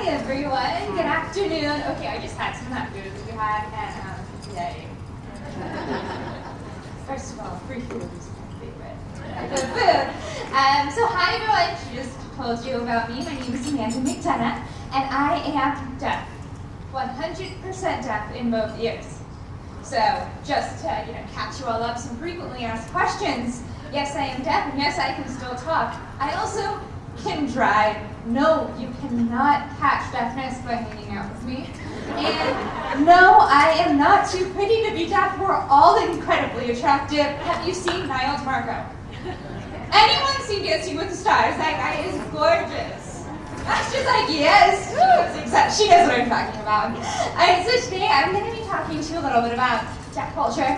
everyone. Good afternoon. Okay, I just had some of that food that we had at today. First of all, free food is my favorite. Good food. So hi everyone. She just told you about me. My name is McDonough, and I am deaf. 100% deaf in both ears. So just to catch you all up, some frequently asked questions. Yes, I am deaf, and yes, I can still talk. I also can drive. No, you cannot catch deafness by hanging out with me. And no, I am not too pretty to be deaf. We're all incredibly attractive. Have you seen Niall Marco? Anyone seen Dancing with the Stars? That guy is gorgeous. That's just like, yes, except she knows what I'm talking about. Alright, so today I'm going to be talking to you a little bit about deaf culture.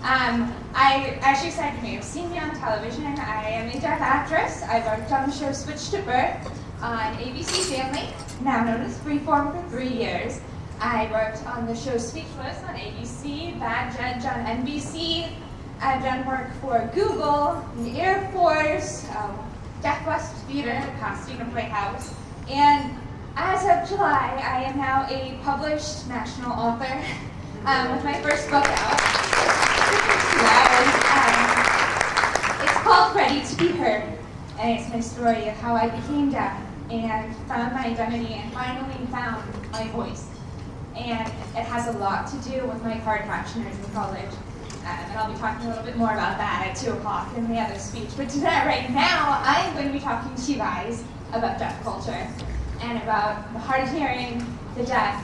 As you said, you may have seen me on television. I am a deaf actress. I worked on the show Switched at Birth on ABC Family, now known as Freeform, for 3 years. I worked on the show Speechless on ABC, Bad Judge on NBC. I've done work for Google, the Air Force, Deaf West Theater, Pasadena Playhouse, and as of July, I am now a published national author with my first book out. It's called Ready to Be Heard, and it's my story of how I became deaf and found my identity and finally found my voice. And it has a lot to do with my card fractioners in college. And I'll be talking a little bit more about that at 2 o'clock in the other speech. But today, right now, I'm going to be talking to you guys about deaf culture and about the hard of hearing, the deaf,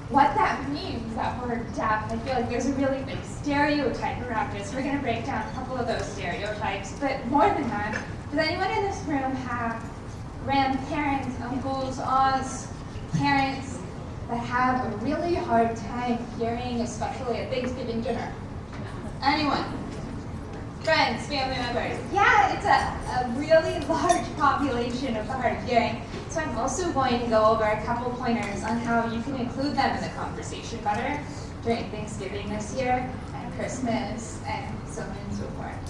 what that means, that word deaf. I feel like there's a really big stereotype around this. We're going to break down a couple of those stereotypes. But more than that, does anyone in this room have grandparents, uncles, aunts, parents that have a really hard time hearing, especially at Thanksgiving dinner? Anyone? Friends, family members? Yeah, it's a really large population of the hard of hearing. So I'm also going to go over a couple pointers on how you can include them in the conversation better during Thanksgiving this year, and Christmas, and so on and so forth.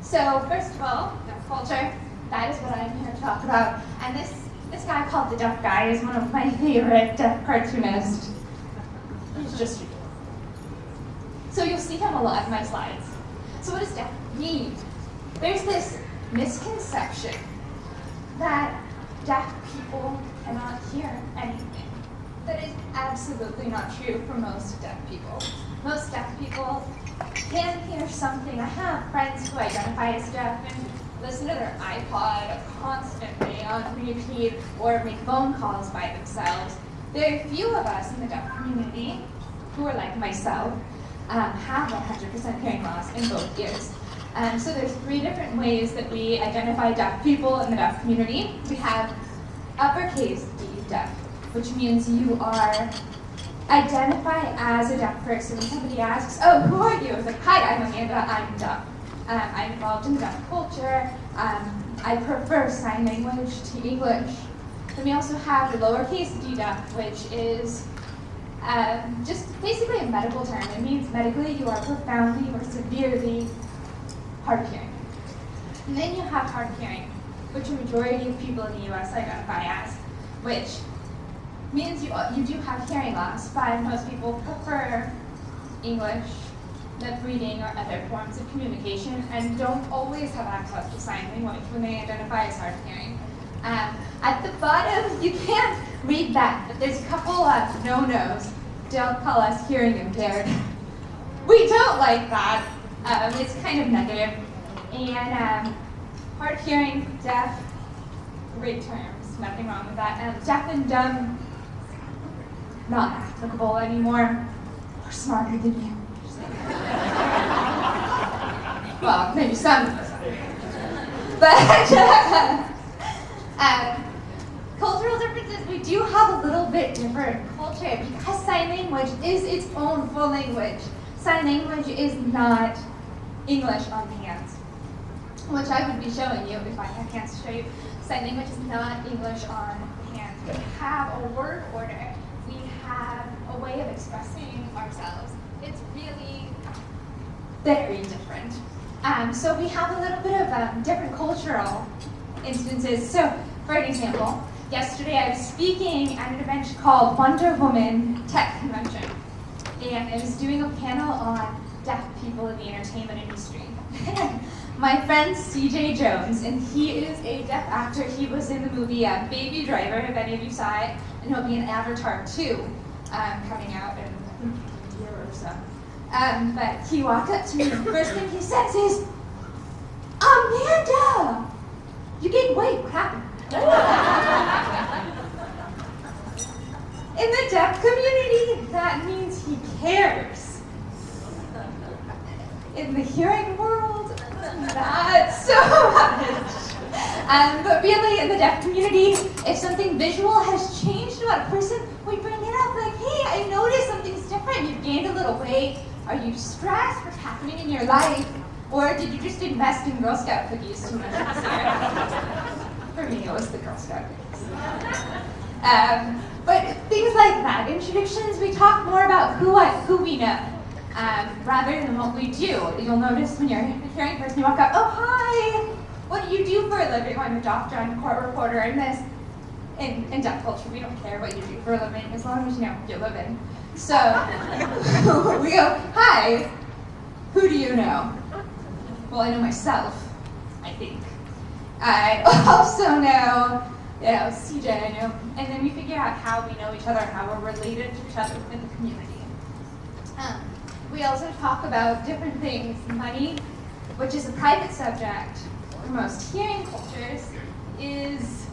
So first of all, deaf culture. That is what I'm here to talk about. And this guy called the Deaf Guy is one of my favorite deaf cartoonists. He's just adorable. So you'll see him a lot in my slides. So what does deaf mean? There's this misconception that deaf people cannot hear anything. That is absolutely not true for most deaf people. Most deaf people can hear something. I have friends who identify as deaf and listen to their iPod constantly on repeat or make phone calls by themselves. Very few of us in the deaf community who are like myself have 100% hearing loss in both ears. So there's 3 different ways that we identify deaf people in the deaf community. We have uppercase D deaf, which means you are identify as a deaf person. When somebody asks, oh, who are you? It's like, hi, I'm Amanda, I'm deaf. I'm involved in deaf culture. I prefer sign language to English. Then we also have the lowercase d deaf, which is just basically a medical term. It means medically you are profoundly or severely hard of hearing. And then you have hard of hearing, which a majority of people in the US identify as, which means you do have hearing loss, but most people prefer English, lip reading, or other forms of communication, and don't always have access to sign language when they identify as hard of hearing. At the bottom, you can't read that, but there's a couple of no-nos. Don't call us hearing impaired. We don't like that. It's kind of negative. And hard of hearing, deaf, great terms, nothing wrong with that. Deaf and dumb, not applicable anymore. We're smarter than you. Well, maybe some of us are. But cultural differences, we do have a little bit different culture because sign language is its own full language. Sign language is not English on hands, which I would be showing you if I had hands to show you. Sign language is not English on hands. We have a word order. We have a way of expressing ourselves. It's really very different. So we have a little bit of different cultural instances. So, for an example, yesterday I was speaking at an event called Wonder Woman Tech Convention, and I was doing a panel on deaf people in the entertainment industry. My friend CJ Jones, and he is a deaf actor. He was in the movie Baby Driver, if any of you saw it, and he'll be in Avatar 2 coming out in a year or so. But he walked up to me, and the first thing he says is, "Amanda, you gained weight, crap." In the deaf community, that means he cares. In the hearing world, not so much. But really, in the deaf community, if something visual has changed about a person, we bring it up like, "Hey, I noticed something's different. You've gained a little weight. Are you stressed? What's happening in your life? Or did you just invest in Girl Scout cookies too much this year?" For me, it was the Girl Scout cookies. But things like that, introductions, we talk more about who we know, rather than what we do. You'll notice when you're a hearing person, you walk up, "Oh, hi, what do you do for a living?" "I'm a doctor, I'm a court reporter, and this." In deaf culture, we don't care what you do for a living, as long as you know you're living. So, we go, "Hi, who do you know?" "Well, I know myself, I think. I also know, CJ, I know." And then we figure out how we know each other, how we're related to each other in the community. We also talk about different things. Money, which is a private subject for most hearing cultures, is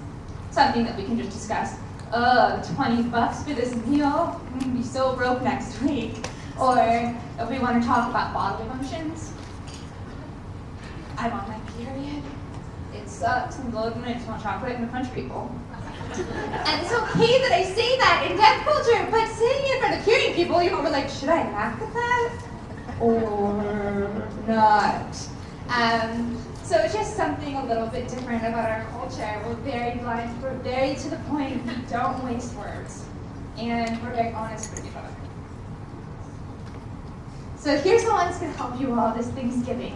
something that we can just discuss. $20 for this meal, I'm gonna be so broke next week. Or if we want to talk about bodily functions, I'm on my period. It sucks, I'm bloated, and I just want chocolate and a punch people. And it's okay that I say that in deaf culture, but sitting in front of hearing people, we're like, should I laugh at that? Or not? So it's just something a little bit different about our culture. We're very blunt, we're very to the point, we don't waste words, and we're very honest with each other. So here's the one that's going to help you all this Thanksgiving.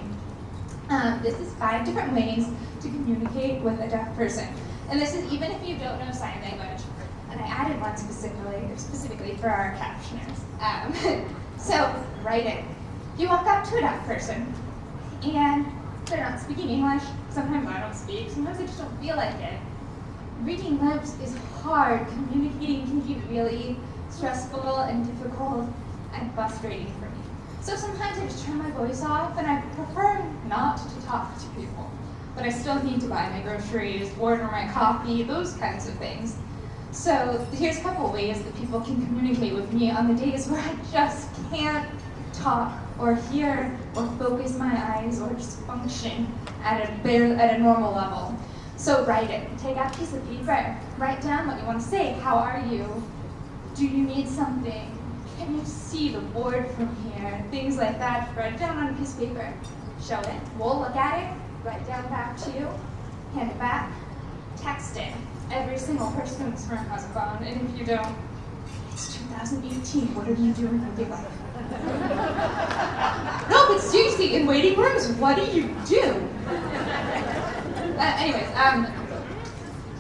This is 5 different ways to communicate with a deaf person. And this is even if you don't know sign language. And I added one specifically for our captioners. So, write it. You walk up to a deaf person, and they're not speaking English. Sometimes I don't speak, sometimes I just don't feel like it. Reading lips is hard. Communicating can be really stressful and difficult and frustrating for me. So sometimes I just turn my voice off, and I prefer not to talk to people. But I still need to buy my groceries, order my coffee, those kinds of things. So here's a couple ways that people can communicate with me on the days where I just can't talk or hear or focus my eyes or just function at a normal level. So write it. Take out a piece of paper. Write down what you want to say. How are you? Do you need something? Can you see the board from here? Things like that. Write it down on a piece of paper. Show it. We'll look at it. Write down back to you. Hand it back. Text it. Every single person in this room has a phone, and if you don't, it's 2018. What are you doing with your life? No, but seriously, in waiting rooms, what do you do?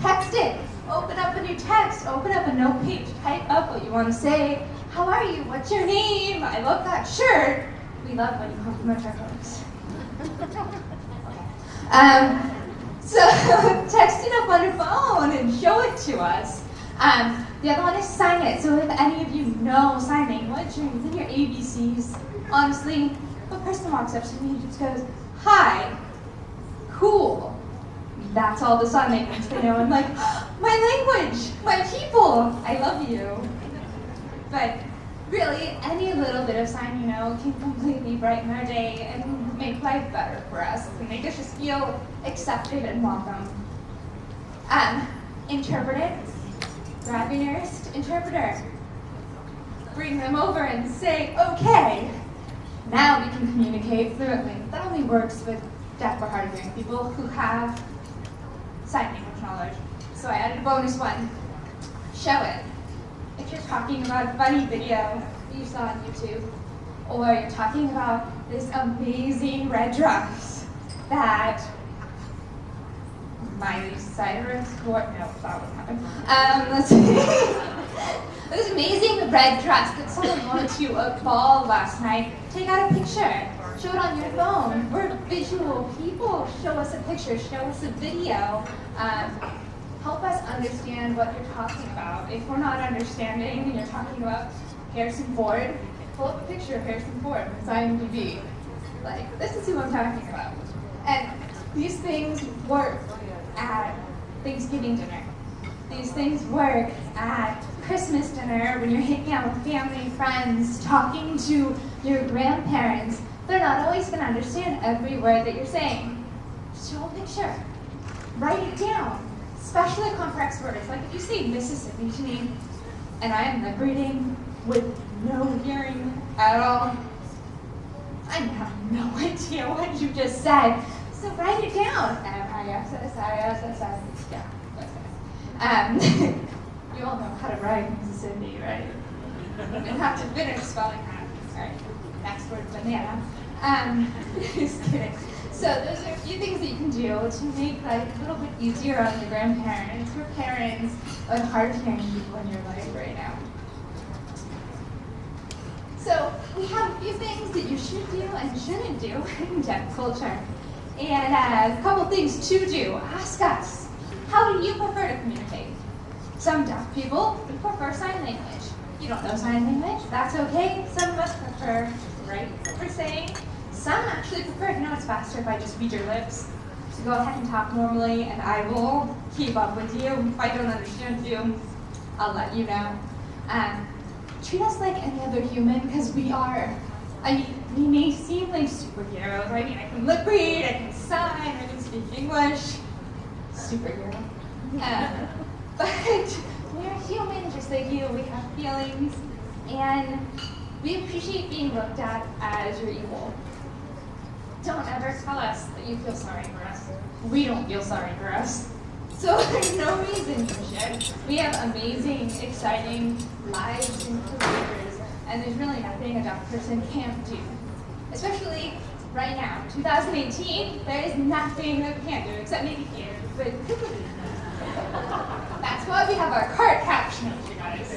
Text it. Open up a new text. Open up a note page. Type up what you want to say. How are you? What's your name? I love that shirt. We love when you compliment our folks. So text it up on your phone and show it to us. The other one is sign it. So if any of you know sign language, or in your ABCs, honestly, if a person walks up to me and just goes, "Hi, cool." That's all the sign language they know. I'm like, my language, my people, I love you. But really, any little bit of sign you know can completely brighten our day and make life better for us and make us just feel accepted and welcome. Interpret it. Grab your nearest interpreter. Bring them over and say, okay, now we can communicate fluently. That only works with deaf or hard of hearing people who have sign language knowledge. So I added a bonus one. Show it. If you're talking about a funny video that you saw on YouTube, or you're talking about this amazing red dress that Miley Cyrus, or no, that would happen. Let's see. This amazing red dress that someone wore to a ball last night. Take out a picture. Show it on your phone. We're visual people. Show us a picture. Show us a video. Help us understand what you're talking about. If we're not understanding and you're talking about Harrison Ford, pull up a picture of Harrison Ford on IMDb. Like, this is who I'm talking about. And these things work at Thanksgiving dinner. These things work at Christmas dinner when you're hanging out with family, friends, talking to your grandparents. They're not always going to understand every word that you're saying. Show a picture. Write it down. Especially complex words. Like if you say Mississippi to me, and I am lip reading with no hearing at all, I have no idea what you just said. So write it down. M-I-S-S-I-S-S-S. Yeah, that's it. You all know how to write Mississippi, right? You don't have to finish spelling that. All right, next word, banana. Just kidding. So those are a few things that you can do to make life a little bit easier on your grandparents or parents or hard-hearing people in your life right now. So we have a few things that you should do and shouldn't do in deaf culture. And a couple things to do. Ask us, how do you prefer to communicate? Some deaf people prefer sign language. You don't know sign language, that's okay. Some of us prefer to write what we're saying. Some actually prefer, it's faster if I just read your lips. So go ahead and talk normally and I will keep up with you. If I don't understand you, I'll let you know. Treat us like any other human because we are. We may seem like superheroes. I can lip read, I can sign, I can speak English. Superhero. But we're human just like you. We have feelings and we appreciate being looked at as your equal. Don't ever tell us that you feel sorry for us. We don't feel sorry for us. So there's no reason you should. We have amazing, exciting lives and careers, and there's really nothing a deaf person can't do. Especially right now, 2018, there is nothing that we can't do except maybe here, but that's why we have our cart captioning, you guys.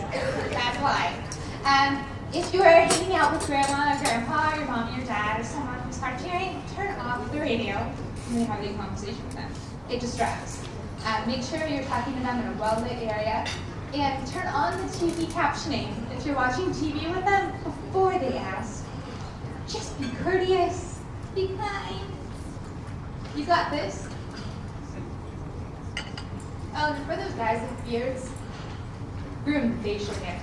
That's why. If you are hanging out with grandma or grandpa, your mom or your dad, or someone who's hard of hearing, turn off the radio and then have a conversation with them. It distracts. Make sure you're talking to them in a well-lit area, and turn on the TV captioning. If you're watching TV with them, before they ask, just be courteous, be kind. You got this? Oh, and for those guys with beards, groom the facial hair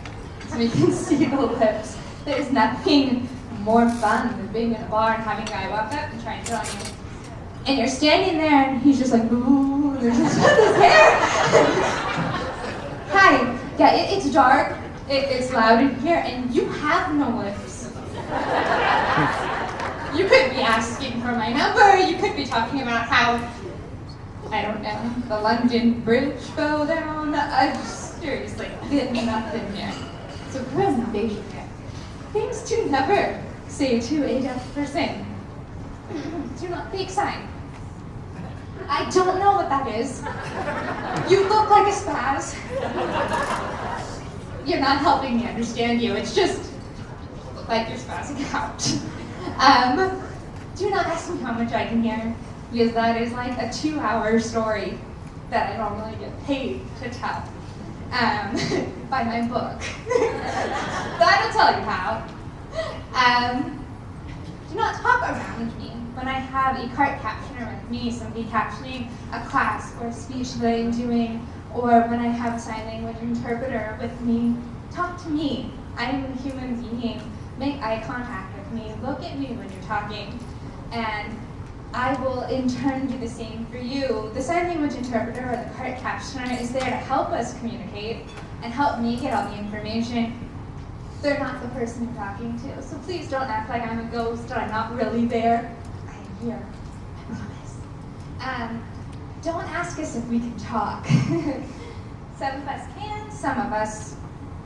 so we can see the lips. There's nothing more fun than being in a bar and having a guy walk up and try and get on you. And you're standing there and he's just like, ooh, there's just his hair. Hi, yeah, it's dark, it's loud in here, and you have no lips. You could be asking for my number, you could be talking about how, I don't know, the London Bridge fell down. Seriously, nothing here. So groom the facial hair. Things to never say to a deaf person. Do not fake sign. I don't know what that is. You look like a spaz. You're not helping me understand you. It's just like you're spazzing out. Do not ask me how much I can hear, because that is like a 2-hour story that I normally get paid to tell by my book. That'll tell you how. Do not talk around me. When I have a cart captioner with me, somebody captioning a class or a speech that I'm doing, or when I have a sign language interpreter with me, talk to me. I am a human being. Make eye contact with me. Look at me when you're talking. And I will in turn do the same for you. The sign language interpreter or the cart captioner is there to help us communicate and help me get all the information. They're not the person you're talking to. So please don't act like I'm a ghost or I'm not really there. I am here, I promise. Don't ask us if we can talk. Some of us can, some of us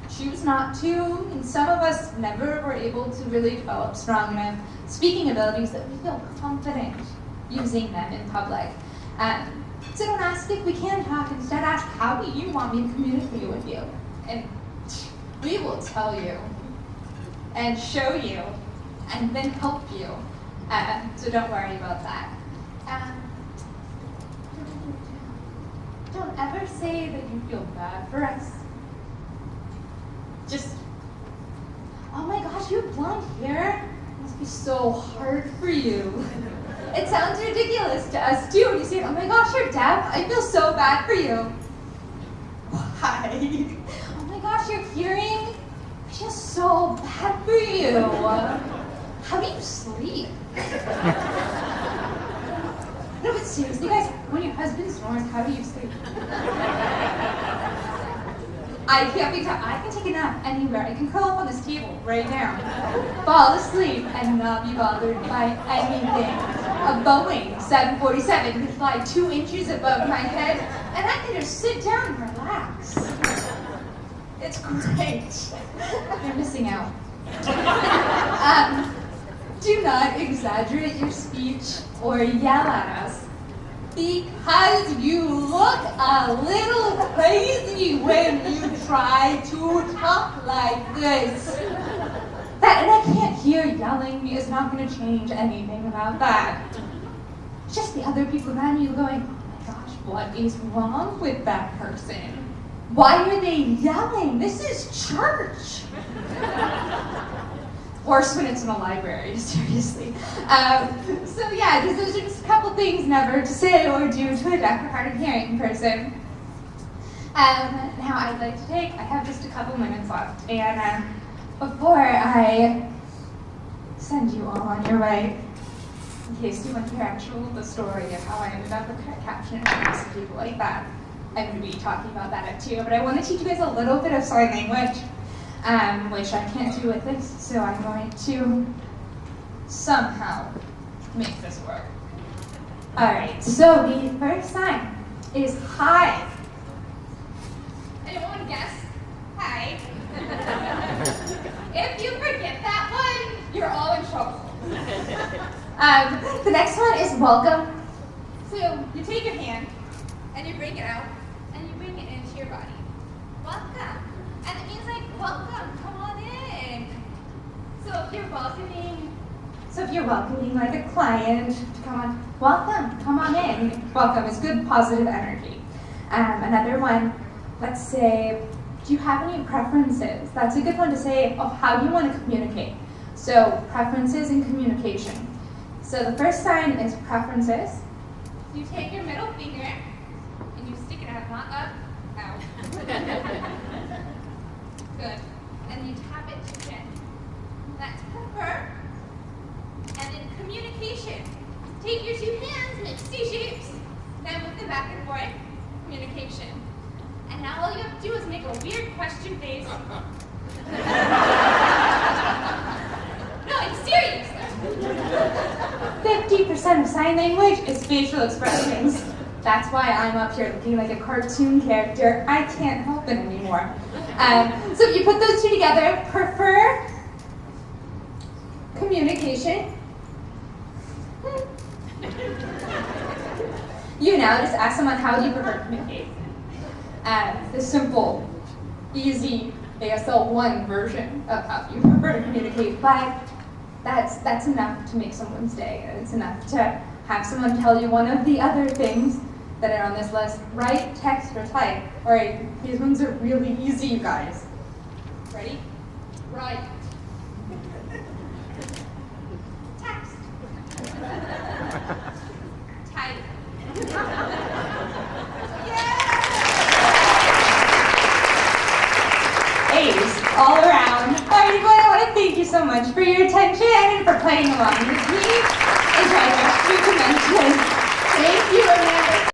choose not to, and some of us never were able to really develop strong enough speaking abilities that we feel confident using them in public. So don't ask if we can talk. Instead, ask, how do you want me to communicate with you? And we will tell you and show you and then help you. So don't worry about that. Don't ever say that you feel bad for us. Just, oh my gosh, you have blonde hair? It must be so hard for you. It sounds ridiculous to us too when you say, oh my gosh, you're deaf. I feel so bad for you. Why? Oh my gosh, you're hearing? I feel so bad for you. How do you sleep? No, but seriously, guys, when your husband snores, how do you sleep? I can take a nap anywhere. I can curl up on this table right now, fall asleep, and not be bothered by anything. A Boeing 747 could fly 2 inches above my head, and I can just sit down and relax. It's great. You're missing out. Do not exaggerate your speech or yell at us, because you look a little crazy when you try to talk like this. And I can't hear yelling is not going to change anything about that. It's just the other people around you going, oh my gosh, what is wrong with that person? Why are they yelling? This is church. Worse when it's in a library, seriously. So yeah, those are just a couple things never to say or do to a deaf or hard of hearing person. Now I'd like to I have just a couple minutes left, and before I send you all on your way, in case you want to hear the story of how I ended up with caption and people like that, I'm going to be talking about that too, but I want to teach you guys a little bit of sign language. Which I can't do with this, so I'm going to somehow make this work. Alright, so the first sign is hi. Anyone guess? Hi. If you forget that one, you're all in trouble. The next one is welcome. So you take your hand, and you bring it out, and you bring it into your body. Welcome. And it means like, welcome, come on in. So if you're welcoming like a client to come on, welcome, come on in. Welcome is good, positive energy. Another one, let's say, do you have any preferences? That's a good one to say, oh, how do you want to communicate? So preferences and communication. So the first sign is preferences. You take your middle finger and you stick it out, not up, out. Good. And you tap it to chin. That's prefer. And then communication. Take your 2 hands, make C shapes. Then move them back and forth. Communication. And now all you have to do is make a weird question face. No, I'm serious. 50% of sign language is facial expressions. That's why I'm up here looking like a cartoon character. I can't help it anymore. So if you put those two together, prefer, communication. You now just ask someone, how do you prefer to communicate? The simple, easy ASL 1 version of how you prefer to communicate, but that's enough to make someone's day. It's enough to have someone tell you one of the other things that are on this list. Write, text, or type. All right, these ones are really easy, you guys. Ready? Write. Text. Type. Yeah! A's all around. All right, everyone, I want to thank you so much for your attention and for playing along with me. Enjoy the rest of your convention. Thank you, Amanda.